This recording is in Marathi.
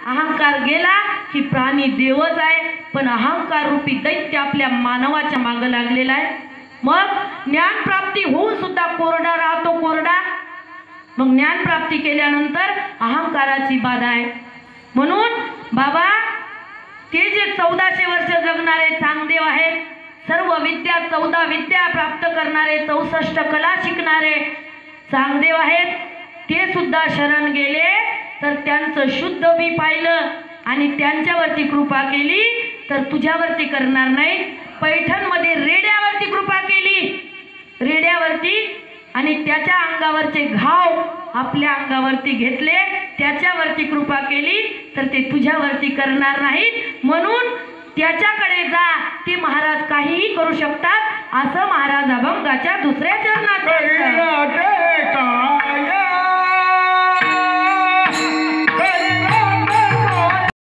अहंकार गेला की प्राणी देवच आहे, पण अहंकार रूपी दैत्य आपल्या मानवाच्या मागं लागलेला आहे. मग ज्ञान प्राप्ती होऊन सुद्धा कोरडा राहतो, कोरडा. मग ज्ञान प्राप्ती केल्यानंतर अहंकाराची बाधा आहे. म्हणून बाबा ते जे 1400 वर्ष जगणारे चांगदेव आहेत, सर्व विद्या 14 विद्या प्राप्त करणारे, 64 कला शिकणारे चांगदेव आहेत, ते सुद्धा शरण गेले तर त्यांचं शुद्ध बी पाहिलं आणि त्यांच्यावरती कृपा केली तर तुझ्यावरती करणार नाही. पैठणमध्ये रेड्यावरती कृपा केली, रेड्यावरती, आणि त्याच्या अंगावरचे घाव आपल्या अंगावरती घेतले, त्याच्यावरती कृपा केली तर ते तुझ्यावरती करणार नाहीत. म्हणून त्याच्याकडे जा, ते महाराज काहीही करू शकतात, असं महाराज अभंगाच्या दुसऱ्या चरणात.